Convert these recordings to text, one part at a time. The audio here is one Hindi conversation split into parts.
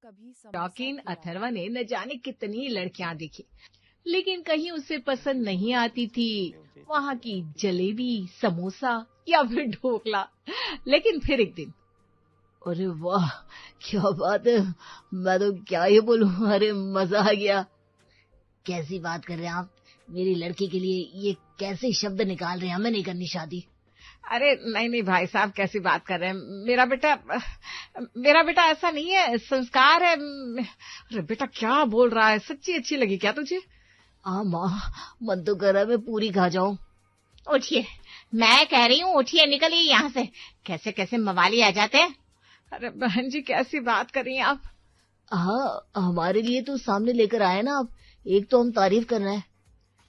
कभी शौकीन अथर्व ने न जाने कितनी लड़कियां देखी, लेकिन कहीं उसे पसंद नहीं आती थी वहाँ की जलेबी, समोसा या फिर ढोकला। लेकिन फिर एक दिन, अरे वाह, क्या बात है, मैं तो क्या ही बोलूं, अरे मजा आ गया। कैसी बात कर रहे हैं आप, मेरी लड़की के लिए ये कैसे शब्द निकाल रहे हैं, हमें नहीं करनी शादी। अरे नहीं भाई साहब, कैसी बात कर रहे हैं, मेरा बेटा ऐसा नहीं है, संस्कार है। अरे बेटा क्या बोल रहा है, सच्ची अच्छी लगी क्या तुझे? हाँ माँ, मन तो कर रहा है मैं पूरी खा जाऊं। उठिए, मैं कह रही हूँ उठिए, निकलिए यहाँ से, कैसे कैसे मवाली आ जाते हैं। अरे बहन जी कैसी बात कर रही हैं आप? हाँ, हमारे लिए तो सामने लेकर आए ना आप, एक तो हम तारीफ कर रहे हैं।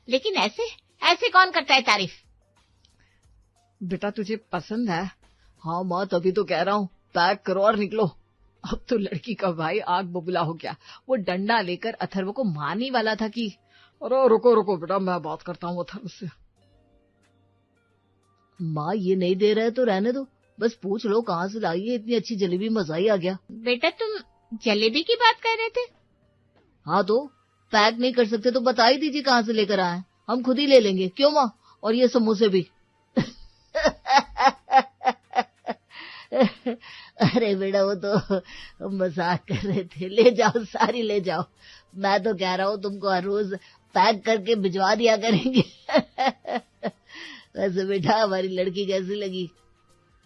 लेकिन ऐसे कौन करता है तारीफ? बेटा तुझे पसंद है? हाँ माँ, तभी तो कह रहा हूँ, पैक करो और निकलो। अब तो लड़की का भाई आग बबूला हो गया। वो डंडा लेकर अथर्व को मारने वाला था कि अरे रुको बेटा, मैं बात करता हूँ अथर्व से। माँ ये नहीं दे रहे तो रहने दो, बस पूछ लो कहाँ से लाई है इतनी अच्छी जलेबी, मजा ही आ गया। बेटा तुम जलेबी की बात कर रहे थे? हाँ तो पैक नहीं कर सकते तो बता ही दीजिए कहाँ से लेकर आए, हम खुद ही ले लेंगे। क्यों माँ? और ये समोसे भी। अरे बेटा वो तो मजाक कर रहे थे, ले जाओ सारी ले जाओ, मैं तो कह रहा हूँ तुमको हर रोज पैक करके भिजवा दिया करेंगे। वैसे बेटा हमारी लड़की कैसी लगी?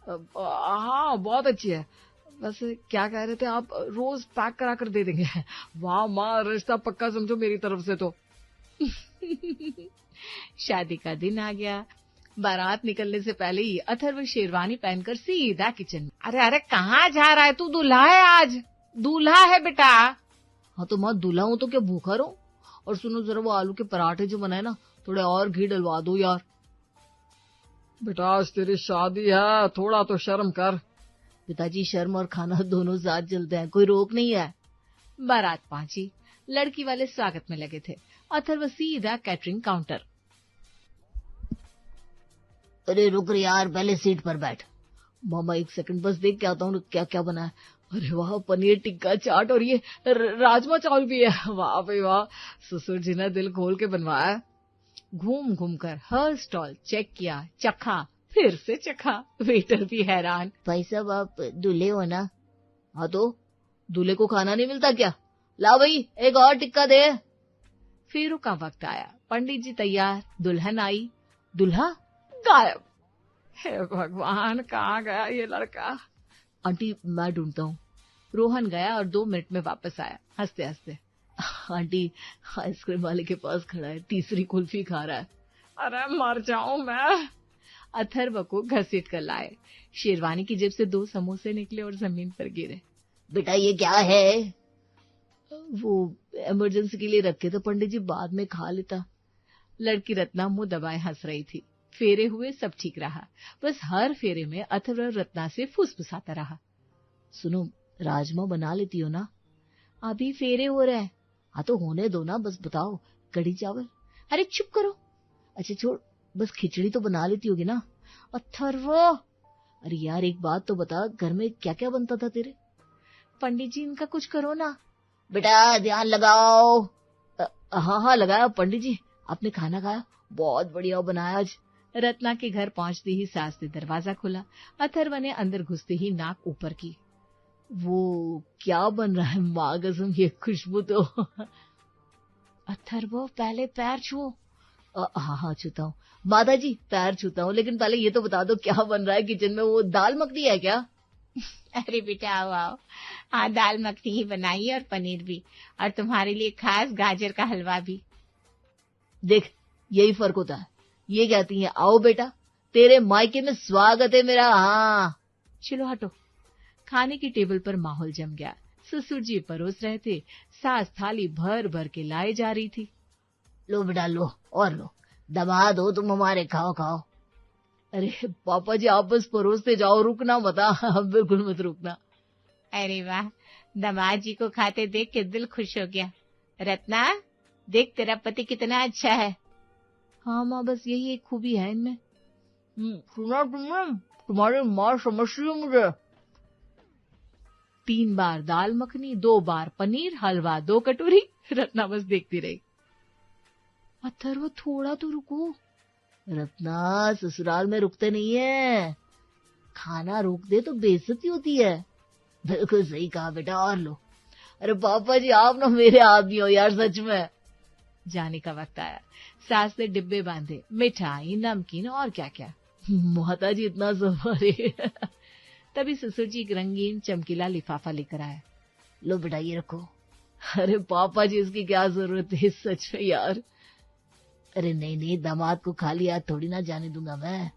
हाँ बहुत अच्छी है। वैसे क्या कह रहे थे आप, रोज पैक करा कर दे देंगे? वाह माँ, रिश्ता पक्का समझो मेरी तरफ से तो। शादी का दिन आ गया। बारात निकलने से पहले ही अथर्व शेरवानी पहनकर सीधा किचन में। अरे कहाँ जा रहा है तू? दूल्हा है आज, दूल्हा है बेटा। हाँ तो माँ दूल्हा हूँ तो क्या भूखा रहूं? और सुनो जरा वो आलू के पराठे जो बनाए ना, थोड़े और घी डलवा दो यार। बेटा आज तेरी शादी है, थोड़ा तो शर्म कर। पिताजी शर्म और खाना दोनों साथ चलते हैं, कोई रोक नहीं है। बारात पहुंची, लड़की वाले स्वागत में लगे थे, अथर्व सीधा कैटरिंग काउंटर। अरे रुक रे यार, पहले सीट पर बैठ। मामा एक सेकंड बस देख के आता हूँ क्या क्या बना है। अरे वाह, पनीर टिक्का चाट और ये राजमा चावल भी है। वाह भाई वाह, ससुर जी ने दिल खोल के बनवाया। घूम घूम कर हर स्टॉल चेक किया, चखा, फिर से चखा। वेटर भी हैरान। भाई साहब आप दूल्हे हो ना? हाँ तो दूल्हे को खाना नहीं मिलता क्या? ला भाई एक और टिक्का दे। फेरों का वक्त आया, पंडित जी तैयार, दुल्हन आई, दूल्हा गायब। हे भगवान, कहाँ गया ये लड़का? आंटी मैं ढूंढता हूँ। रोहन गया और 2 मिनट में वापस आया, हंसते हंसते। आंटी आइसक्रीम वाले के पास खड़ा है, तीसरी कुल्फी खा रहा है। अरे मर जाऊं मैं। अथर्व को घसीट कर लाए। शेरवानी की जेब से 2 समोसे निकले और जमीन पर गिरे। बेटा ये क्या है? वो इमरजेंसी के लिए रखे थे पंडित जी, बाद में खा लेता। लड़की रत्ना मुंह दबाए हंस रही थी। फेरे हुए, सब ठीक रहा, बस हर फेरे में अथर्व रत्ना से फुसफुसाता रहा। सुनो, राजमा बना लेती हो ना? अभी फेरे हो रहे हैं। हाँ तो होने दो ना, बस बताओ। कढ़ी चावल? अरे चुप करो। अच्छा छोड़, बस खिचड़ी तो बना लेती होगी ना? अथर्व, अरे यार एक बात तो बता, घर में क्या क्या बनता था तेरे? पंडित जी इनका कुछ करो ना। बेटा ध्यान लगाओ। हाँ लगाया पंडित जी। आपने खाना खाया? बहुत बढ़िया बनाया आज। रत्ना के घर पहुंचते ही सास ने दरवाजा खोला। अथर्व ने अंदर घुसते ही नाक ऊपर की। वो क्या बन रहा है? माँ कसम ये खुशबू तो। अथर्व पहले पैर छुओ। हाँ छूता हूँ माता जी, पैर छूता हूँ, लेकिन पहले ये तो बता दो क्या बन रहा है किचन में? वो दाल मखनी है क्या? अरे बेटा आओ आओ, हाँ दाल मखनी ही बनाई है और पनीर भी, और तुम्हारे लिए खास गाजर का हलवा भी। देख यही फर्क होता है। ये कहती है आओ बेटा तेरे मायके में स्वागत है मेरा। हाँ चलो हटो। खाने की टेबल पर माहौल जम गया। ससुर जी परोस रहे थे, सास थाली भर भर के लाए जा रही थी। लो बेटा लो और लो, दामाद हो तुम हमारे, खाओ खाओ। अरे पापा जी आप बस परोसते जाओ, रुकना मत। बिल्कुल मत रुकना। अरे वाह, दामाद जी को खाते देख के दिल खुश हो गया। रत्ना देख तेरा पति कितना अच्छा है। हाँ माँ, बस यही एक खूबी है इनमें। सुना तुमने? तुम्हारी माँ समझती है मुझे। 3 बार दाल मखनी, 2 बार पनीर, हलवा 2 कटोरी। रत्ना बस देखती रही। अथर्व थोड़ा तो रुको। रत्ना, ससुराल में रुकते नहीं है, खाना रोक दे तो बेइज्जती होती है। बिल्कुल सही कहा बेटा, और लो। अरे पापा जी, आप ना मेरे आदमी हो यार, सच में। जाने का वक्त आया। सास ने डिब्बे बांधे, मिठाई, नमकीन और क्या क्या। माता जी इतना सवारे। तभी ससुर जी एक रंगीन चमकीला लिफाफा लेकर आया। लो बेटा, ये रखो। अरे पापा जी, इसकी क्या जरूरत है सच में यार। अरे नहीं नहीं, दामाद को खाली हाथ थोड़ी ना जाने दूंगा मैं।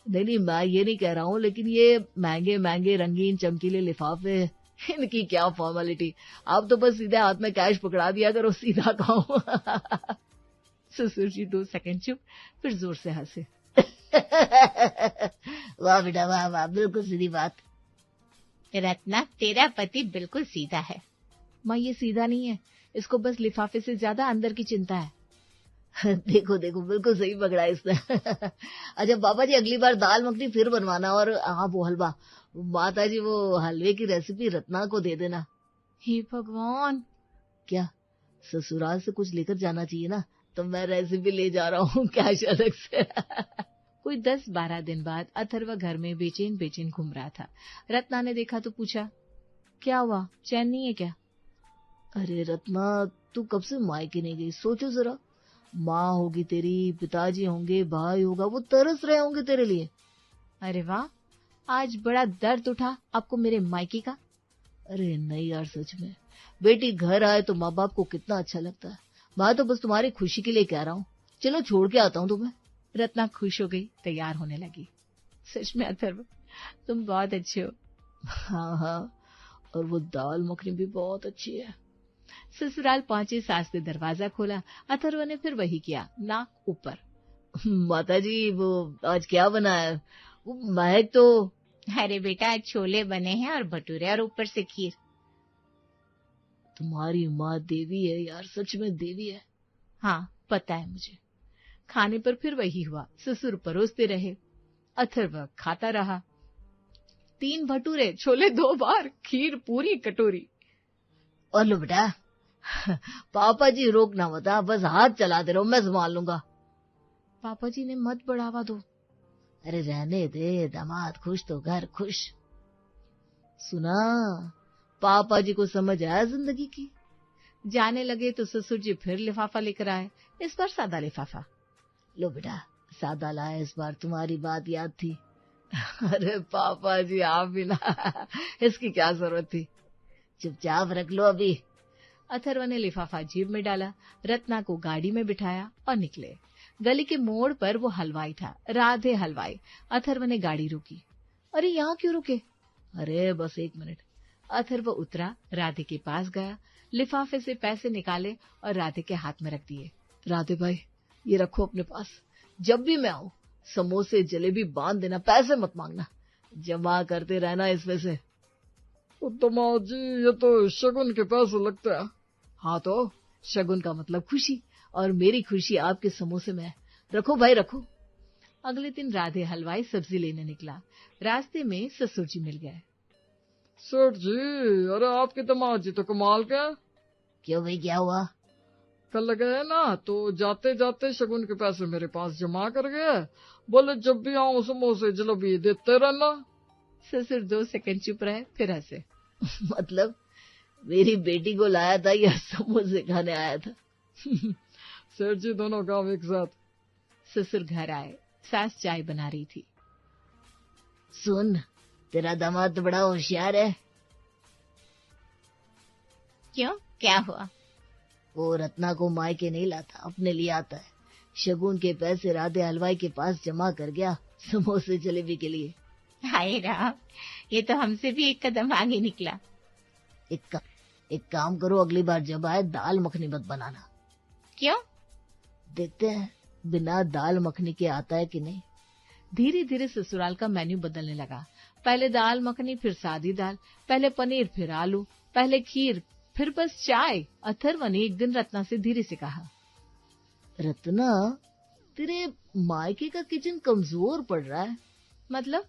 नहीं नहीं, मैं ये नहीं कह रहा हूँ, लेकिन ये महंगे महंगे रंगीन चमकीले लिफाफे, इनकी क्या फॉर्मेलिटी। आप तो बस सीधे हाथ में कैश पकड़ा दिया करो, सीधा खाओ। ससुर जी 2 सेकंड चुप, फिर जोर से हंसे। वाह बेटा वाह वाह, बिल्कुल सीधी बात। रत्ना, तेरा पति बिल्कुल सीधा है। माँ, ये सीधा नहीं है, इसको बस लिफाफे से ज्यादा अंदर की चिंता है। देखो देखो, बिल्कुल सही पकड़ा इसने। अच्छा पापा जी, अगली बार दाल मखनी फिर बनवाना, और हाँ वो हलवा, माता जी वो हलवे की रेसिपी रत्ना को दे देना। हे भगवान! क्या, ससुराल से कुछ लेकर जाना चाहिए ना, तो मैं रेसिपी ले जा रहा हूँ कैश अलग से। कोई 10-12 दिन बाद अथर्व घर में बेचैन बेचैन घूम रहा था। रत्ना ने देखा तो पूछा, क्या हुआ, चैन नहीं है क्या? अरे रत्ना, तू कब से मायके नहीं गई, सोचो जरा। माँ होगी तेरी, पिताजी होंगे, भाई होगा, वो तरस रहे होंगे तेरे लिए। अरे वाह, आज बड़ा दर्द उठा आपको मेरे मायके का। अरे नहीं यार, सच में बेटी घर आए तो माँ बाप को कितना अच्छा लगता है। मैं तो बस तुम्हारी खुशी के लिए कह रहा हूँ, चलो छोड़ के आता हूँ तुम्हें। रत्ना खुश हो गई, तैयार होने लगी। सच में अथर्व, तुम बहुत अच्छे हो। हाँ हाँ, और वो दाल मखनी भी बहुत अच्छी है। ससुराल पहुंचे, सास ने दरवाजा खोला। अथर्व ने फिर वही किया, नाक ऊपर। माता जी, वो आज क्या बना है? वो महक तो। अरे बेटा, आज छोले बने हैं और भटूरे और ऊपर से खीर। तुम्हारी माँ देवी है यार, सच में देवी है। हाँ पता है मुझे। खाने पर फिर वही हुआ, ससुर परोसते रहे, अथर्व खाता रहा। 3 भटूरे, छोले 2 बार, खीर पूरी कटोरी। और लो बेटा। पापा जी रोकना मत, बस हाथ चलाते रहो, मैं संभाल लूंगा। पापा जी ने मत बढ़ावा दो। अरे रहने दे, दामाद खुश तो घर खुश। सुना, पापा जी को समझ आया जिंदगी की। जाने लगे तो ससुर जी फिर लिफाफा लेकर आए, इस बार सादा लिफाफा। लो बेटा, सादा लाया इस बार, तुम्हारी बात याद थी। अरे पापा जी, आप भी ना, इसकी क्या जरूरत थी, चुपचाप रख लो अभी। अथर्व ने लिफाफा जेब में डाला, रत्ना को गाड़ी में बिठाया और निकले। गली के मोड़ पर वो हलवाई था, राधे हलवाई। अथर्व ने गाड़ी रोकी। अरे यहाँ क्यों रुके? अरे बस 1 मिनट। अथर्व उतरा, राधे के पास गया, लिफाफे से पैसे निकाले और राधे के हाथ में रख दिए। राधे भाई, ये रखो अपने पास, जब भी मैं आऊं समोसे जलेबी बांध देना, पैसे मत मांगना, जमा करते रहना इसमें से। दामाद जी, ये तो शगुन के पैसे लगते हैं। हाँ तो शगुन का मतलब खुशी, और मेरी खुशी आपके समोसे में है। रखो भाई रखो। अगले दिन राधे हलवाई सब्जी लेने निकला। रास्ते में ससुर जी मिल गए। सेठ जी, अरे आपके दामाद जी तो कमाल के। क्यों भाई, क्या हुआ? कल गए ना, तो जाते जाते शगुन के पैसे मेरे पास जमा कर गए, बोले जब भी आऊं समोसे जलेबी देते रहना। ससुर 2 सेकंड चुप रहे, फिर हंसे। मतलब मेरी बेटी को लाया था या समोसे खाने आया था? सेठ जी दोनों काम एक साथ। ससुर घर आए, सास चाय बना रही थी। सुन, तेरा दामाद तो बड़ा होशियार है। क्यों, क्या हुआ? वो रत्ना को मायके नहीं लाता, अपने लिए आता है। शगुन के पैसे राधे हलवाई के पास जमा कर गया, समोसे जलेबी के लिए। हाय राम, ये तो हमसे भी एक कदम आगे निकला। एक काम करो, अगली बार जब आए दाल मखनी मत बनाना। क्यों? देखते हैं बिना दाल मखनी के आता है कि नहीं। धीरे धीरे ससुराल का मेन्यू बदलने लगा। पहले दाल मखनी, फिर सादी दाल, पहले पनीर, फिर आलू, पहले खीर, फिर बस चाय। अथर्व ने एक दिन रत्ना से धीरे से कहा, रत्ना, तेरे मायके का किचन कमजोर पड़ रहा है। मतलब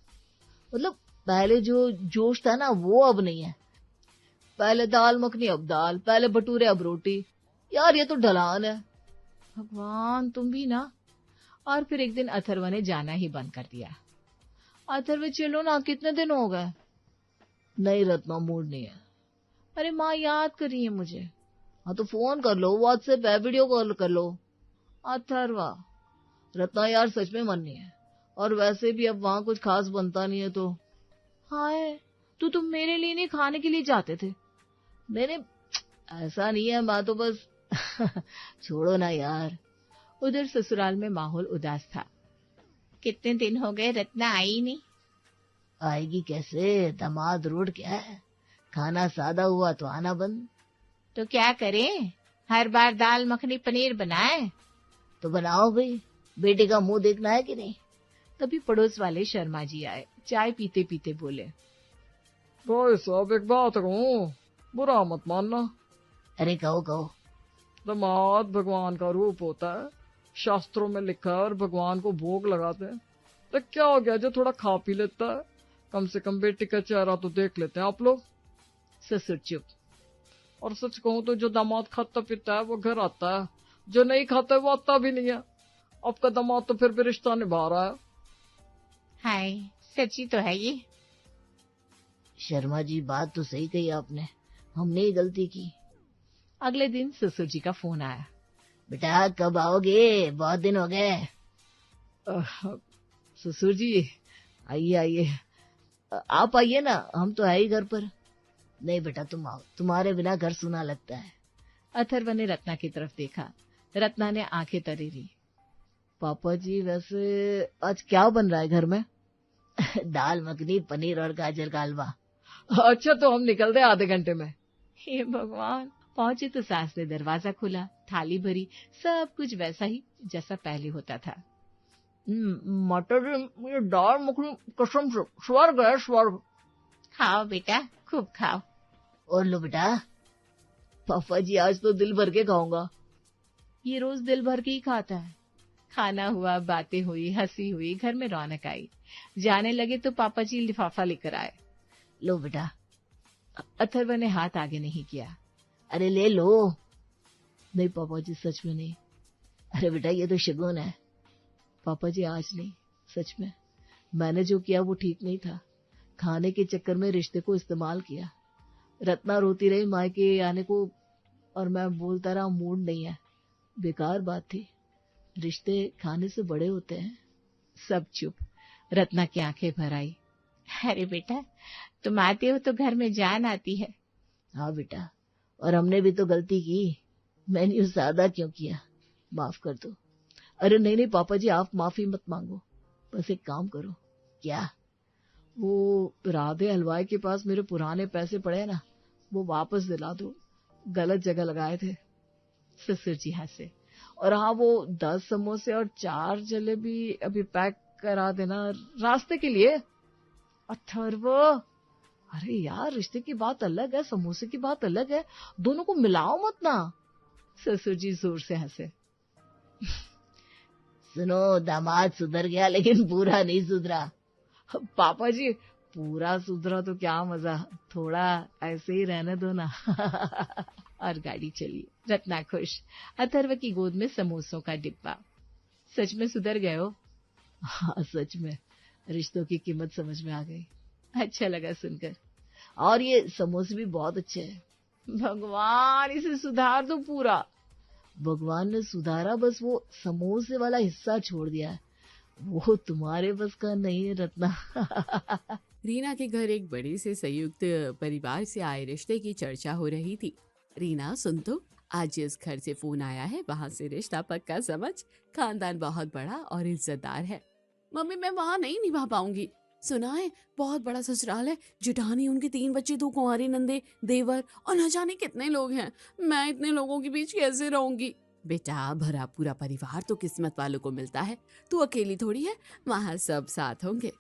पहले जो जोश था ना, वो अब नहीं है। पहले दाल मखनी अब दाल, पहले भटूरे अब रोटी। यार ये तो ढलान है। भगवान तुम भी ना। और फिर एक दिन अथर्व ने जाना ही बंद कर दिया। अथर्व चलो ना, कितने दिन हो गए। नहीं रत्ना, मूड नहीं है। अरे माँ याद कर रही है मुझे। हाँ तो फोन कर लो, व्हाट्सएप है, वीडियो कॉल कर लो। अथर्वा, रत्ना यार सच में मन नहीं है, और वैसे भी अब वहां कुछ खास बनता नहीं है तो। हाय, तो तुम मेरे लिए नहीं खाने के लिए जाते थे। नहीं ऐसा नहीं है, मैं तो बस छोड़ो ना यार। उधर ससुराल में माहौल उदास था। कितने दिन हो गए रत्ना आई नहीं। आएगी कैसे, दामाद रोड क्या है, खाना सादा हुआ तो आना बंद। तो क्या करें, हर बार दाल मखनी पनीर बनाए। तो बनाओ भाई, बेटे का मुंह देखना है कि नहीं। तभी पड़ोस वाले शर्मा जी आए। चाय पीते पीते बोले, भाई साहब एक बात कहूँ, बुरा मत मानना। अरे कहो कहो। दामाद भगवान का रूप होता है, शास्त्रों में लिखा है, और भगवान को भोग लगाते हैं। तो क्या हो गया जो थोड़ा खा पी लेता है, कम से कम बेटी का चेहरा तो देख लेते हैं आप लोग। ससुर चुप। और सच कहूँ तो जो दामाद खाता पीता है वो घर आता है, जो नहीं खाता है वो आता भी नहीं है। आपका दामाद तो फिर भी रिश्ता निभा रहा है। हाय, सच्ची तो है ये। शर्मा जी बात तो सही कही आपने, हमने ही गलती की। अगले दिन ससुर जी का फोन आया। बेटा कब आओगे, बहुत दिन हो गए। ससुर जी आइए आइए, आप आइए ना, हम तो है ही घर पर। नहीं बेटा तुम आओ, तुम्हारे बिना घर सुना लगता है। अथर्व ने रत्ना की तरफ देखा। रत्ना ने आंखें तरेरी। पापा जी वैसे आज क्या बन रहा है घर में। दाल मखनी, पनीर और गाजर का हलवा। अच्छा तो हम निकल रहे आधे घंटे में। हे भगवान। पहुंचे तो सास ने दरवाजा खोला, थाली भरी, सब कुछ वैसा ही जैसा पहले होता था। मटर, ये दाल मखनी कसम से स्वर्ग है, स्वर्ग। खाओ बेटा, खूब खाओ। और लो बेटा। पापा जी आज तो दिल भर के खाऊंगा। ये रोज दिल भर के ही खाता है। खाना हुआ, बातें हुई, हंसी हुई, घर में रौनक आई। जाने लगे तो पापा जी लिफाफा लेकर आए। लो बेटा। अथर्व ने हाथ आगे नहीं किया। अरे ले लो। नहीं पापा जी सच में नहीं। अरे बेटा ये तो शगुन है। पापा जी आज नहीं, सच में मैंने जो किया वो ठीक नहीं था। खाने के चक्कर में रिश्ते को इस्तेमाल किया। रत्ना रोती रही मायके आने को, और मैं बोलता रहा मूड नहीं है। बेकार बात थी, रिश्ते खाने से बड़े होते हैं। सब चुप। रत्ना की आंखें भर आई। अरे बेटा, तुम आते हो तो घर में जान आती है। हाँ बेटा, और हमने भी तो गलती की। मैंने यूं सादा क्यों किया, माफ कर दो। अरे नहीं नहीं पापा जी, आप माफी मत मांगो, बस एक काम करो। क्या? वो राधे हलवाई के पास मेरे पुराने पैसे पड़े हैं ना, वो वापस दिला दो, गलत जगह लगाए थे। ससुर जी हंसे। और हाँ, वो 10 समोसे और 4 जलेबी अभी पैक करा देना रास्ते के लिए। अथर्व, अरे यार रिश्ते की बात अलग है, समोसे की बात अलग है, दोनों को मिलाओ मत ना। ससुर जी जोर से हंसे। सुनो, दामाद सुधर गया लेकिन पूरा नहीं सुधरा। पापा जी पूरा सुधरा तो क्या मजा, थोड़ा ऐसे ही रहने दो ना। और गाड़ी चली। रत्ना खुश। अथर्व की गोद में समोसों का डिब्बा। सच में सुधर गए हो? हाँ सच में, रिश्तों की कीमत समझ में आ गई। अच्छा लगा सुनकर। और ये समोसे भी बहुत अच्छे हैं। भगवान इसे सुधार दो पूरा। भगवान ने सुधारा, बस वो समोसे वाला हिस्सा छोड़ दिया है, वो तुम्हारे बस का नहीं है रत्ना। रीना के घर एक बड़े से संयुक्त परिवार से आए रिश्ते की चर्चा हो रही थी। रीना सुन तो, आज जिस घर से फोन आया है वहाँ से रिश्ता पक्का समझ, खानदान बहुत बड़ा और इज्जतदार है। मम्मी मैं वहाँ नहीं निभा पाऊंगी, सुना है बहुत बड़ा ससुराल है, जेठानी उनके 3 बच्चे, 2 कुंवारी नंदे, देवर और न जाने कितने लोग हैं। मैं इतने लोगों के बीच कैसे रहूंगी। बेटा भरा पूरा परिवार तो किस्मत वालों को मिलता है, तू अकेली थोड़ी है, वहाँ सब साथ होंगे।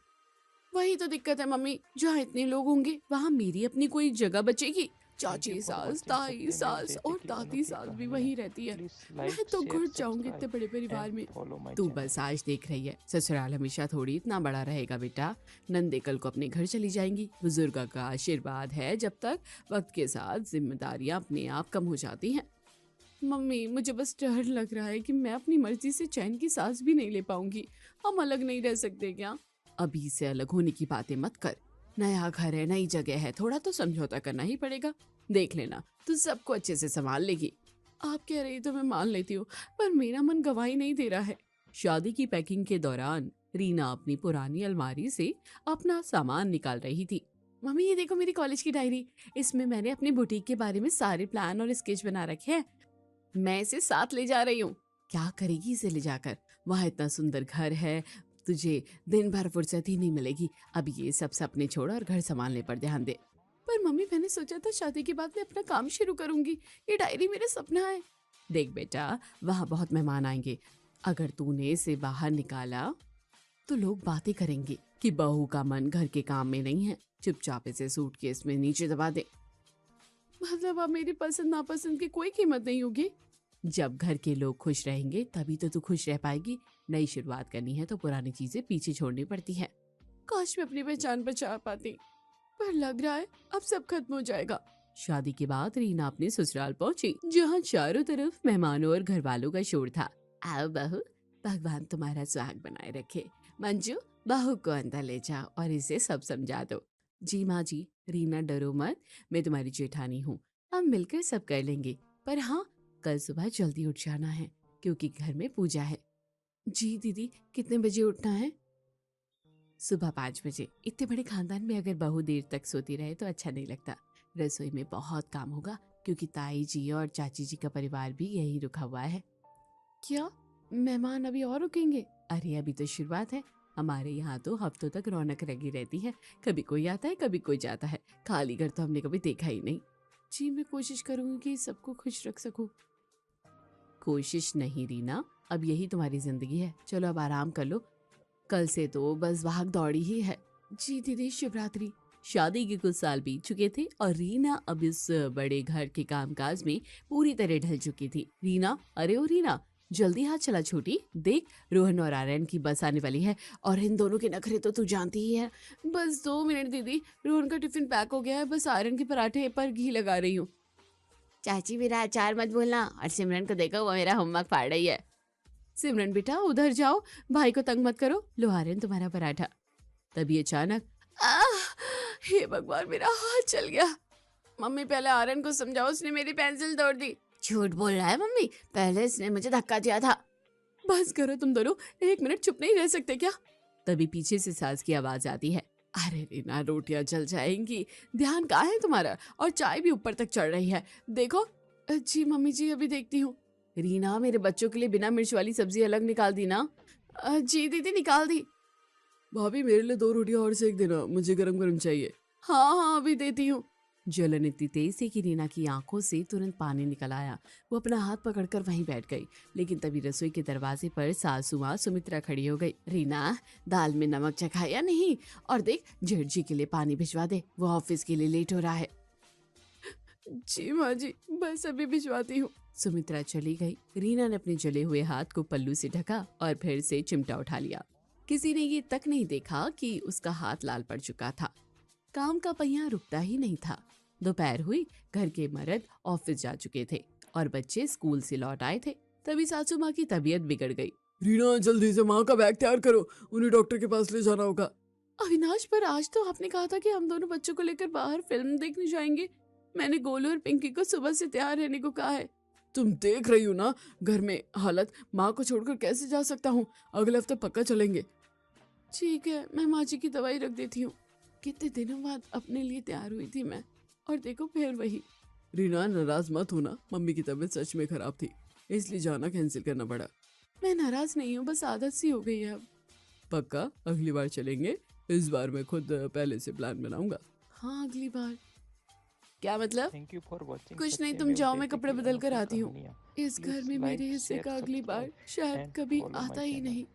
वही तो दिक्कत है मम्मी, जहाँ इतने लोग होंगे वहाँ मेरी अपनी कोई जगह बचेगी। चाची सास, ताई सास और दादी सास भी वहीं रहती है। मैं तो घुट जाऊंगी इतने बड़े परिवार में। तू बस आज देख रही है, ससुराल हमेशा थोड़ी इतना बड़ा रहेगा बेटा। नंदे कल को अपने घर चली जाएंगी। बुजुर्ग का आशीर्वाद है, जब तक वक्त के साथ जिम्मेदारियां अपने आप कम हो जाती हैं। मम्मी मुझे बस डर लग रहा है कि मैं अपनी मर्जी से चैन की सांस भी नहीं ले पाऊंगी। हम अलग नहीं रह सकते क्या? अभी से अलग होने की बातें मत कर। नया घर है, नई जगह है, थोड़ा तो समझौता करना ही पड़ेगा। देख लेना, तू सबको अच्छे से संभाल लेगी। आप कह रही तो मैं मान लेती हूँ, पर मेरा मन गवाही नहीं दे रहा है। शादी की पैकिंग के दौरान रीना अपनी पुरानी अलमारी से अपना सामान निकाल रही थी। मम्मी ये देखो मेरी कॉलेज की डायरी। इसमें मैंने अपने बुटीक के बारे में सारे प्लान और स्केच बना रखे हैं। मैं इसे साथ ले जा रही हूँ। क्या करेगी इसे ले जाकर? वहाँ इतना सुंदर घर है, तुझे दिन भर फुर्सत ही नहीं मिलेगी। अब ये सब सपने छोड़ और घर संभालने पर ध्यान दे। पर मम्मी मैंने सोचा था शादी के बाद मैं अपना काम शुरू करूंगी। ये डायरी मेरा सपना है। देख बेटा, वहाँ बहुत मेहमान आएंगे। अगर तूने इसे बाहर निकाला तो लोग बातें करेंगे कि बहू का मन घर के काम में नहीं है। चुपचाप इसे सूटकेस में नीचे दबा दे। मतलब अब मेरी पसंद नापसंद की कोई कीमत नहीं होगी। जब घर के लोग खुश रहेंगे तभी तो तू खुश रह पाएगी। नई शुरुआत करनी है तो पुरानी चीजें पीछे छोड़नी पड़ती है। काश मैं अपनी पहचान बचा पाती, पर लग रहा है अब सब खत्म हो जाएगा। शादी के बाद रीना अपने ससुराल पहुंची, जहां चारों तरफ मेहमानों और घर वालों का शोर था। आओ बहू, भगवान तुम्हारा सुहाग बनाए रखे। मंजू, बहू को अंदर ले जाओ और इसे सब समझा दो। जी माँ जी। रीना डरो मत, मैं तुम्हारी जेठानी हूँ। हम मिलकर सब कर लेंगे। पर हाँ, कल सुबह जल्दी उठ जाना है क्योंकि घर में पूजा है। जी दीदी, कितने बजे उठना है? सुबह 5 बजे। इतने बड़े खानदान में अगर बहू देर तक सोती रहे तो अच्छा नहीं लगता। रसोई में बहुत काम होगा क्योंकि ताई जी और चाची जी का परिवार भी यही रुका हुआ है। क्या मेहमान अभी और रुकेंगे? अरे अभी तो शुरुआत है। हमारे यहाँ तो हफ्तों तक रौनक लगी रहती है। कभी कोई आता है, कभी कोई जाता है। खाली घर तो हमने कभी देखा ही नहीं। जी मैं कोशिश करूंगी कि सबको खुश रख सकूं। कोशिश नहीं रीना, अब यही तुम्हारी जिंदगी है। चलो अब आराम कर लो, कल से तो बस भाग दौड़ी ही है। जी दीदी, शुभ रात्रि। शादी के कुछ साल बीत चुके थे और रीना अब इस बड़े घर के कामकाज में पूरी तरह ढल चुकी थी। रीना, अरे ओ रीना, जल्दी हाथ चला छोटी। देख, रोहन और आर्यन की बस आने वाली है और इन दोनों के नखरे तो तू जानती ही है। बस 2 मिनट दीदी, रोहन का टिफिन पैक हो गया है, बस आर्यन के पराठे पर घी लगा रही हूँ। चाची मेरा अचार मत भूलना। और सिमरन को देखो, वो मेरा होमवर्क फाड़ रही है। सिमरन बेटा उधर जाओ, भाई को तंग मत करो। लो आर्यन तुम्हारा पराठा। तभी अचानक हे भगवान, मेरा हाथ चल गया। मम्मी पहले आर्यन को समझाओ, उसने मेरी पेंसिल तोड़ दी। झूठ बोल रहा है मम्मी, पहले इसने मुझे धक्का दिया था। बस करो तुम दोनों, 1 मिनट चुप नहीं रह सकते क्या? तभी पीछे से सास की आवाज आती है। अरे रीना, रोटियां जल जाएंगी, ध्यान कहाँ है तुम्हारा? और चाय भी ऊपर तक चढ़ रही है, देखो। जी मम्मी जी, अभी देखती हूँ। रीना, मेरे बच्चों के लिए बिना मिर्च वाली सब्जी अलग निकाल दी ना? जी दीदी, निकाल दी। भाभी मेरे लिए 2 रोटियां और सेक देना, मुझे गरम गरम चाहिए। हाँ हाँ अभी देती हूँ। जलन इतनी तेज थी कि रीना की आंखों से तुरंत पानी निकल आया। वो अपना हाथ पकड़कर वहीं बैठ गई, लेकिन तभी रसोई के दरवाजे पर सासू माँ सुमित्रा खड़ी हो गई। रीना, दाल में नमक चखा या नहीं? और देख, जेठ जी के लिए पानी भिजवा दे, वो ऑफिस के लिए लेट हो रहा है। जी माँ जी, बस अभी भिजवाती हूँ। सुमित्रा चली गई। रीना ने अपने जले हुए हाथ को पल्लू से ढका और फिर से चिमटा उठा लिया। किसी ने ये तक नहीं देखा कि उसका हाथ लाल पड़ चुका था। काम का पहिया रुकता ही नहीं था। दोपहर हुई, घर के मर्द ऑफिस जा चुके थे और बच्चे स्कूल से लौट आए थे। तभी सासू माँ की तबीयत बिगड़ गई। रीना, जल्दी से माँ का बैग तैयार करो, उन्हें डॉक्टर के पास ले जाना होगा। अविनाश, पर आज तो आपने कहा था कि हम दोनों बच्चों को लेकर बाहर फिल्म देखने जाएंगे। मैंने गोलू और पिंकी को सुबह से तैयार रहने को कहा है। तुम देख रही हो ना घर में हालत, माँ को छोड़कर कैसे जा सकता हूँ? अगले हफ्ते पक्का चलेंगे। ठीक है, मैं माँ जी की दवाई रख देती हूँ। कितने दिनों बाद अपने लिए तैयार हुई थी मैं, और देखो फिर वही। रीना, नाराज मत होना, मम्मी की तबीयत सच में खराब थी, इसलिए जाना कैंसिल करना पड़ा। मैं नाराज नहीं हूँ, बस आदत सी हो गई है अब। पक्का अगली बार चलेंगे? इस बार मैं खुद पहले से प्लान बनाऊंगा। हाँ अगली बार। क्या मतलब? कुछ नहीं, तुम जाओ, मैं कपड़े बदल कर आती हूँ। इस घर में मेरे हिस्से का अगली बार शायद कभी आता ही नहीं।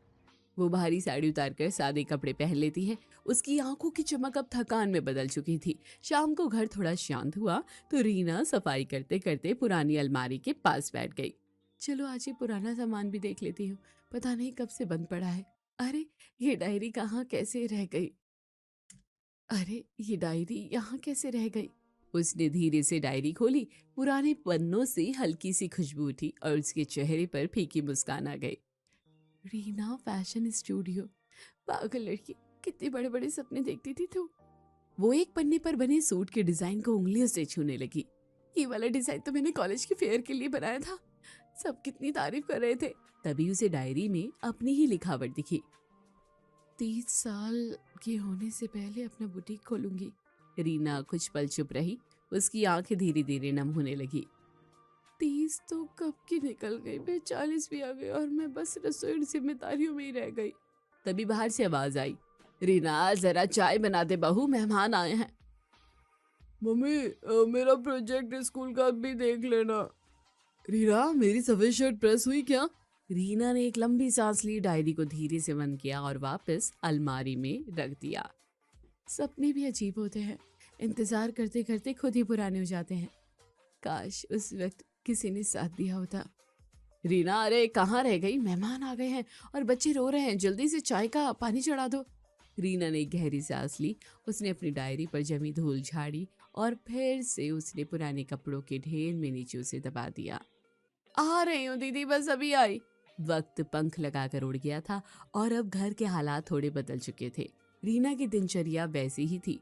वो भारी साड़ी उतारकर सादे कपड़े पहन लेती है। उसकी आंखों की चमक अब थकान में बदल चुकी थी। शाम को घर थोड़ा शांत हुआ तो रीना सफाई करते करते पुरानी अलमारी के पास बैठ गई। चलो आज ये पुराना सामान भी देख लेती हूँ, पता नहीं कब से बंद पड़ा है। अरे ये डायरी कहाँ कैसे रह गई? अरे ये डायरी यहाँ कैसे रह गई? उसने धीरे से डायरी खोली। पुराने पन्नों से हल्की सी खुशबू थी और उसके चेहरे पर फीकी मुस्कान आ गई। रीना फैशन स्टूडियो, पागल लड़की, कितने बड़े बड़े सपने देखती थी तू। वो एक पन्ने पर बने सूट के डिजाइन को उंगलियों से छूने लगी। ये वाला डिजाइन तो मैंने कॉलेज के फेयर के लिए बनाया था, सब कितनी तारीफ कर रहे थे। तभी उसे डायरी में अपनी ही लिखावट दिखी। 30 साल के होने से पहले अपना बुटीक खोलूंगी। रीना कुछ पल चुप रही। उसकी आंखें धीरे धीरे नम होने लगी। 30 तो कब की निकल गई, मैं 40 भी आ गई और मैं बस रसोई जिम्मेदारियों में ही रह गई। तभी बाहर से आवाज आई, रीना जरा चाय बना दे बहू, मेहमान आए हैं। मम्मी मेरा प्रोजेक्ट स्कूल का भी देख लेना। रीना मेरी सफेद शर्ट प्रेस हुई क्या? रीना ने एक लंबी सांस ली, डायरी को धीरे से बंद किया और वापस अलमारी में रख दिया। सपने भी अजीब होते हैं, इंतजार करते करते खुद ही पुराने हो जाते हैं। काश उस वक्त किसी ने साथ दिया होता। रीना अरे कहाँ रह गई, मेहमान आ गए हैं और बच्चे रो रहे हैं, जल्दी से चाय का पानी चढ़ा दो। रीना ने गहरी सांस ली। उसने अपनी डायरी पर जमी धूल झाड़ी और फिर से उसने पुराने कपड़ों के ढेर में नीचे उसे दबा दिया। आ रही हूँ दीदी, बस अभी आई। वक्त पंख लगाकर उड़ गया था और अब घर के हालात थोड़े बदल चुके थे। रीना की दिनचर्या वैसी ही थी।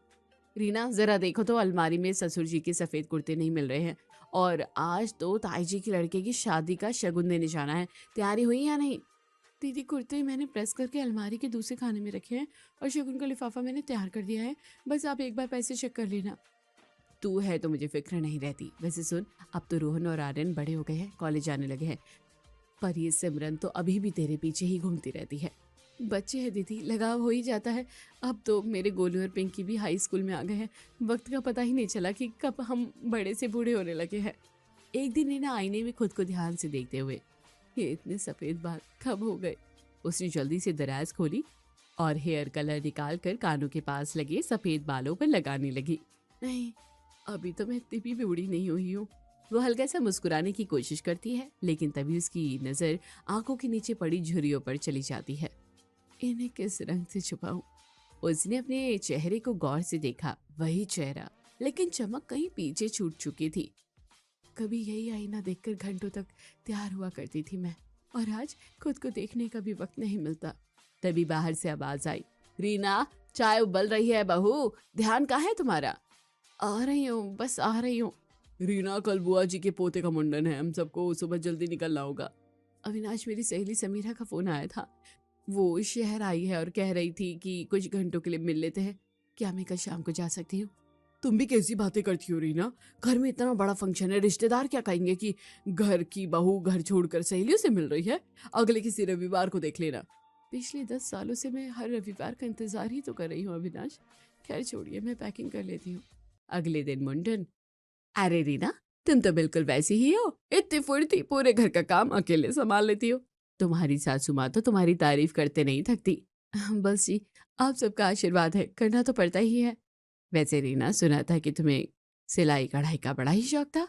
रीना जरा देखो तो अलमारी में ससुर जी के सफेद कुर्ते नहीं मिल रहे हैं और आज तो ताई जी के लड़के की शादी का शगुन देने जाना है, तैयारी हुई या नहीं? दीदी कुर्ते मैंने प्रेस करके अलमारी के दूसरे खाने में रखे हैं और शगुन का लिफाफा मैंने तैयार कर दिया है, बस आप एक बार पैसे चेक कर लेना। तू है तो मुझे फिक्र नहीं रहती। वैसे सुन, अब तो रोहन और आर्यन बड़े हो गए हैं, कॉलेज जाने लगे हैं, पर ये सिमरन तो अभी भी तेरे पीछे ही घूमती रहती है। बच्चे हैं दीदी, लगाव हो ही जाता है। अब तो मेरे गोलू और पिंकी भी हाई स्कूल में आ गए हैं, वक्त का पता ही नहीं चला कि कब हम बड़े से बूढ़े होने लगे हैं। एक दिन रीना आईने में खुद को ध्यान से देखते हुए, ये इतने सफेद बाल कब हो गए? उसने जल्दी से दराज खोली और हेयर कलर निकाल कर कानों के पास लगे सफेद बालों पर लगाने लगी। नहीं, अभी तो मैं इतनी भी बूढ़ी नहीं हुई हूँ। वो हल्का सा मुस्कुराने की कोशिश करती है, लेकिन तभी उसकी नजर आंखों के नीचे पड़ी झुर्रियों पर चली जाती है। इन्हें किस रंग से छुपाऊं? उसने अपने चेहरे को गौर से देखा, वही चेहरा, लेकिन चमक कहीं पीछे छूट चुकी थी। कभी यही आईना देखकर घंटों तक तैयार हुआ करती थी मैं, और आज खुद को देखने का भी वक्त नहीं मिलता। तभी बाहर से आवाज आई, रीना चाय उबल रही है बहू, ध्यान कहाँ है तुम्हारा? आ रही हूँ, बस आ रही हूँ। रीना कल बुआ जी के पोते का मुंडन है, हम सबको सुबह जल्दी निकलना होगा। अविनाश, मेरी सहेली समीरा का फोन आया था, वो शहर आई है और कह रही थी कि कुछ घंटों के लिए मिल लेते हैं, क्या मैं कल शाम को जा सकती हूँ? तुम भी कैसी बातें करती हो रीना, घर में इतना बड़ा फंक्शन है, रिश्तेदार क्या कहेंगे कि घर की बहू घर छोड़कर सहेलियों से मिल रही है? अगले किसी रविवार को देख लेना। पिछले 10 सालों से मैं हर रविवार का इंतजार ही तो कर रही हूँ अविनाश। खैर छोड़िए, मैं पैकिंग कर लेती हूँ। अगले दिन मुंडन। अरे रीना, तुम तो बिल्कुल वैसी ही हो, इतनी फुर्ती, पूरे घर का काम अकेले संभाल लेती हो। तुम्हारी सासू माँ तो तुम्हारी तारीफ करते नहीं थकती। बस जी, आप सबका आशीर्वाद है, करना तो पड़ता ही है। वैसे रीना, सुना था कि तुम्हें सिलाई कढ़ाई का बड़ा ही शौक था,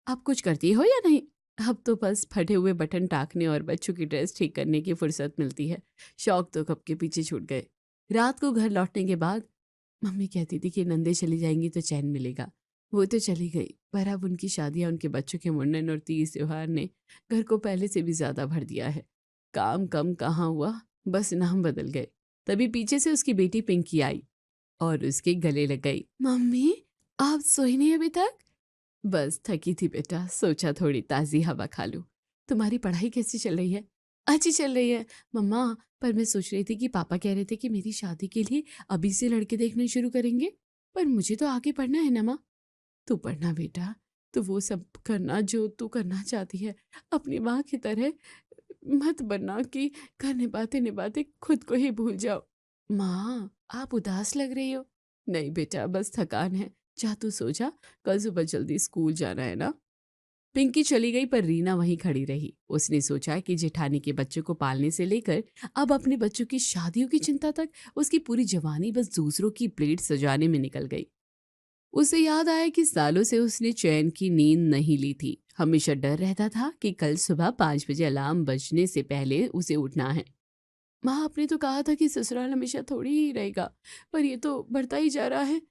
आप कुछ करती हो या नहीं? अब तो बस फटे हुए बटन टाकने और बच्चों की ड्रेस ठीक करने की फुर्सत मिलती है, शौक तो कब के पीछे छूट गए। रात को घर लौटने के बाद मम्मी कहती थी कि नंदे चली जाएंगी तो चैन मिलेगा। वो तो चली गई, पर अब उनकी शादियां, उनके बच्चों के मुंडन और तीज त्योहार ने घर को पहले से भी ज्यादा भर दिया है। काम कम कहाँ हुआ, बस नाम बदल गए। तभी पीछे से उसकी बेटी पिंकी आई और उसके गले लग गई। मम्मी, आप सोई नहीं अभी तक? बस थकी थी बेटा, सोचा थोड़ी ताजी हवा खा लूं। तुम्हारी पढ़ाई कैसी चल रही है? अच्छी चल रही है मम्मा, पर मैं सोच रही थी कि पापा कह रहे थे कि मेरी शादी के लिए अभी से लड़के देखने शुरू करेंगे, पर मुझे तो आगे पढ़ना है ना माँ। तू पढ़ना बेटा, तो वो सब करना जो तू करना चाहती है, अपनी माँ की तरह मत बनना कि घर निभाते निभाते खुद को ही भूल जाओ। माँ, आप उदास लग रही हो। नहीं बेटा, बस थकान है, जा तू सो जा, कल सुबह जल्दी स्कूल जाना है ना। पिंकी चली गई पर रीना वहीं खड़ी रही। उसने सोचा कि जेठानी के बच्चों को पालने से लेकर अब अपने बच्चों की शादियों की चिंता तक उसकी पूरी जवानी बस दूसरों की प्लेट सजाने में निकल गई। उसे याद आया कि सालों से उसने चैन की नींद नहीं ली थी। हमेशा डर रहता था कि कल सुबह 5 बजे अलार्म बजने से पहले उसे उठना है। माँ आपने तो कहा था कि ससुराल हमेशा थोड़ी ही रहेगा, पर ये तो बढ़ता ही जा रहा है।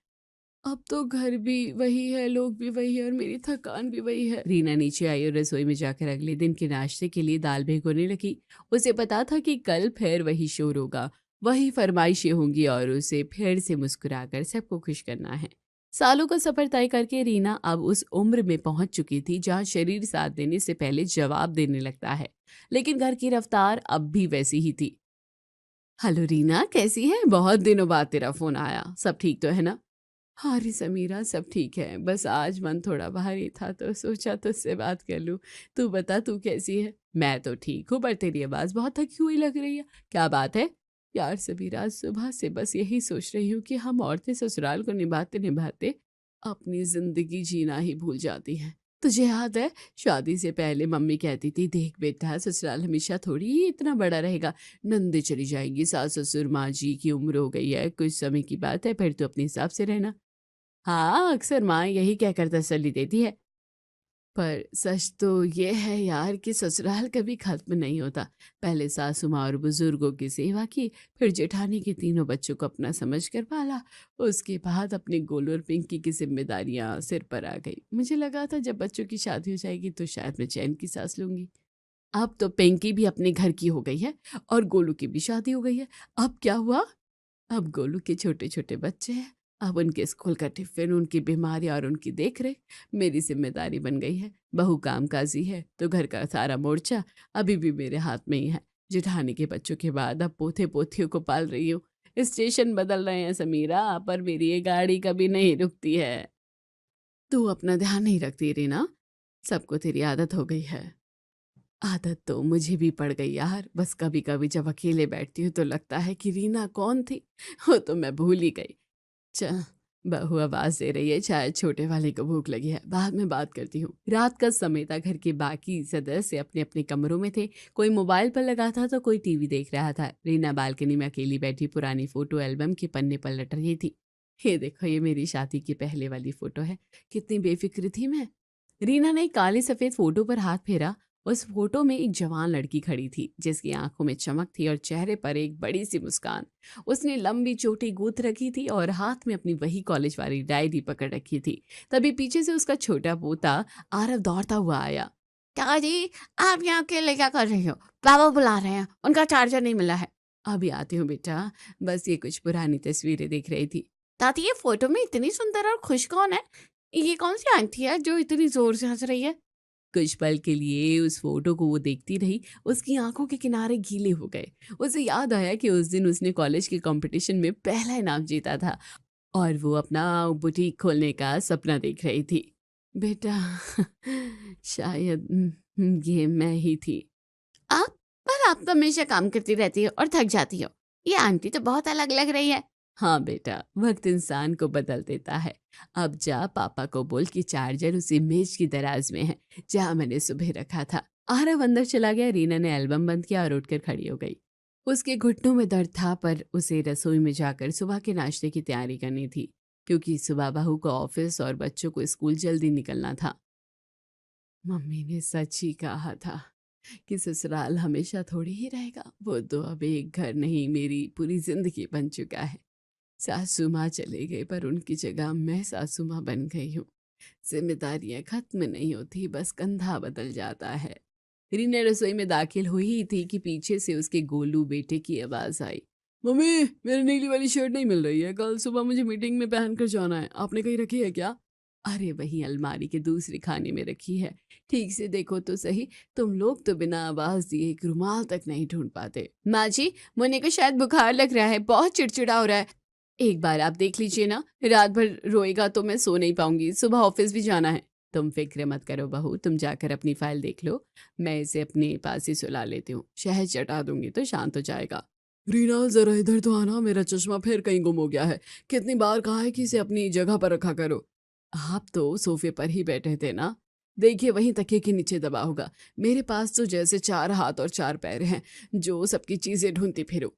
अब तो घर भी वही है, लोग भी वही है और मेरी थकान भी वही है। रीना नीचे आई और रसोई में जाकर अगले दिन के नाश्ते के लिए दाल भिगोने लगी। उसे पता था कि कल फिर वही शोर होगा, वही फरमाइशें होंगी और उसे फिर से मुस्कुराकर सबको खुश करना है। सालों का सफर तय करके रीना अब उस उम्र में पहुंच चुकी थी जहां शरीर साथ देने से पहले जवाब देने लगता है, लेकिन घर की रफ्तार अब भी वैसी ही थी। हेलो रीना, कैसी है? बहुत दिनों बाद तेरा फोन आया। सब ठीक तो है ना? हाँ रे समीरा, सब ठीक है। बस आज मन थोड़ा भारी था तो सोचा तुझसे बात कर लूं। तू बता, तू कैसी है? मैं तो ठीक हूँ, पर तेरी आवाज बहुत थकी हुई लग रही है। क्या बात है? यार समीरा, सुबह से बस यही सोच रही हूँ कि हम औरतें ससुराल को निभाते निभाते अपनी जिंदगी जीना ही भूल जाती हैं। तुझे याद है, शादी से पहले मम्मी कहती थी, देख बेटा, ससुराल हमेशा थोड़ी ही इतना बड़ा रहेगा। नंदे चली जाएंगी, सास ससुर माँ जी की उम्र हो गई है, कुछ समय की बात है, फिर तो अपने हिसाब से रहना। हाँ, अक्सर माँ यही कहकर तसल्ली देती है, पर सच तो ये है यार कि ससुराल कभी खत्म नहीं होता। पहले सासू माँ और बुजुर्गों की सेवा की, फिर जेठानी के तीनों बच्चों को अपना समझ कर पाला, उसके बाद अपने गोलू और पिंकी की जिम्मेदारियां सिर पर आ गई। मुझे लगा था जब बच्चों की शादी हो जाएगी तो शायद मैं चैन की सांस लूंगी। अब तो पिंकी भी अपने घर की हो गई है और गोलू की भी शादी हो गई है। अब क्या हुआ? अब गोलू के छोटे छोटे बच्चे हैं। अब उनके स्कूल का टिफिन, उनकी बीमारी और उनकी देखरेख मेरी जिम्मेदारी बन गई है। बहू कामकाजी है तो घर का सारा मोर्चा अभी भी मेरे हाथ में ही है। जेठानी के बच्चों के बाद अब पोते पोतियों को पाल रही हूँ। स्टेशन बदल रहे हैं समीरा, पर मेरी ये गाड़ी कभी नहीं रुकती है। तू अपना ध्यान नहीं रखती रीना, सबको तेरी आदत हो गई है। आदत तो मुझे भी पड़ गई यार। बस कभी कभी जब अकेले बैठती हूँ तो लगता है कि रीना कौन थी, वो तो मैं भूल ही गई। चल, बहू आवाज दे रही है, शायद छोटे वाले को भूख लगी है, बाद में बात करती हूँ। रात का समय था। घर के बाकी सदस्य अपने अपने कमरों में थे। कोई मोबाइल पर लगा था तो कोई टीवी देख रहा था। रीना बालकनी में अकेली बैठी पुरानी फोटो एल्बम के पन्ने पर लट रही थी। ये देखो, ये मेरी शादी की पहले वाली फोटो है। कितनी बेफिक्र थी मैं। रीना ने काले सफेद फोटो पर हाथ फेरा। उस फोटो में एक जवान लड़की खड़ी थी जिसकी आंखों में चमक थी और चेहरे पर एक बड़ी सी मुस्कान। उसने लंबी चोटी गूंथ रखी थी और हाथ में अपनी वही कॉलेज वाली डायरी पकड़ रखी थी। तभी पीछे से उसका छोटा पोता आरव दौड़ता हुआ आया। दादी, आप यहाँ अकेले क्या कर रही हो? पापा बुला रहे हैं, उनका चार्जर नहीं मिला है। अभी आती हूँ बेटा, बस ये कुछ पुरानी तस्वीरें देख रही थी। दादी, ये फोटो में इतनी सुंदर और खुश कौन है? ये कौन सी आंटी है जो इतनी जोर से हंस रही है? कुछ पल के लिए उस फोटो को वो देखती रही। उसकी आंखों के किनारे गीले हो गए। उसे याद आया कि उस दिन उसने कॉलेज के कंपटीशन में पहला इनाम जीता था और वो अपना बुटीक खोलने का सपना देख रही थी। बेटा, शायद ये मैं ही थी। आप तो हमेशा काम करती रहती हो और थक जाती हो। ये आंटी तो बहुत अलग लग रही है। हाँ बेटा, वक्त इंसान को बदल देता है। अब जा, पापा को बोल कि चार्जर उसी मेज की दराज में है जहाँ मैंने सुबह रखा था। आरव अंदर चला गया। रीना ने एल्बम बंद किया और उठकर खड़ी हो गई। उसके घुटनों में दर्द था, पर उसे रसोई में जाकर सुबह के नाश्ते की तैयारी करनी थी, क्योंकि सुबह बहू को ऑफिस और बच्चों को स्कूल जल्दी निकलना था। मम्मी ने सच ही कहा था कि ससुराल हमेशा थोड़ी ही रहेगा। वो तो अब एक घर नहीं, मेरी पूरी जिंदगी बन चुका है। सासू माँ चले गए, पर उनकी जगह मैं सासू माँ बन गई हूँ। जिम्मेदारियां खत्म नहीं होती, बस कंधा बदल जाता है। रीना रसोई में दाखिल हुई ही थी कि पीछे से उसके गोलू बेटे की आवाज आई। मम्मी, मेरी नीली वाली शर्ट नहीं मिल रही है, कल सुबह मुझे मीटिंग में पहनकर जाना है, आपने कहीं रखी है क्या? अरे वही अलमारी के दूसरे खाने में रखी है, ठीक से देखो तो सही। तुम लोग तो बिना आवाज दिए एक रुमाल तक नहीं ढूंढ पाते। माँ जी, मुन्ने को शायद बुखार लग रहा है, बहुत चिड़चिड़ा हो रहा है। एक बार आप देख लीजिए ना, रात भर रोएगा तो मैं सो नहीं पाऊंगी, सुबह ऑफिस भी जाना है। तुम फिक्र मत करो बहू, तुम जाकर अपनी फाइल देख लो, मैं इसे अपने पास ही सुला लेती हूँ। शहद चटा दूंगी तो शांत हो जाएगा। रीना, जरा इधर तो आना, मेरा चश्मा फिर कहीं गुम हो गया है। कितनी बार कहा है कि इसे अपनी जगह पर रखा करो। आप तो सोफे पर ही बैठे थे ना। देखिए वहीं तकिए के नीचे दबा होगा। मेरे पास तो जैसे 4 हाथ और 4 पैर हैं, जो सबकी चीजें ढूंढती फिरूं।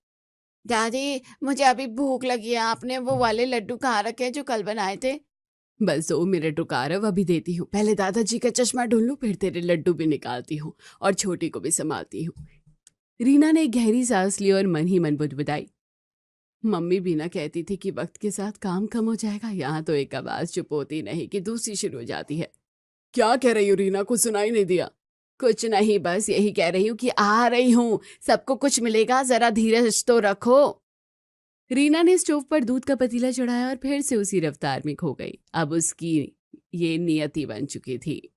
दादी, मुझे अभी भूख लगी है। आपने वो वाले लड्डू कहाँ रखे हैं जो कल बनाए थे? बस 2 मिनट रुका रहा, अभी देती हूँ। पहले दादाजी का चश्मा ढूंढ लूं, फिर तेरे लड्डू भी निकालती हूँ और छोटी को भी संभालती हूँ। रीना ने एक गहरी सांस ली और मन ही मन बुदबुदाई, मम्मी भी ना कहती थी कि वक्त के साथ काम कम हो जाएगा। यहाँ तो एक आवाज चुप होती नहीं कि दूसरी शुरू हो जाती है। क्या कह रही हो रीना, कुछ सुनाई नहीं दिया? कुछ नहीं, बस यही कह रही हूँ कि आ रही हूँ, सबको कुछ मिलेगा, जरा धीरज तो रखो। रीना ने स्टोव पर दूध का पतीला चढ़ाया और फिर से उसी रफ्तार में खो गई। अब उसकी ये नियति बन चुकी थी।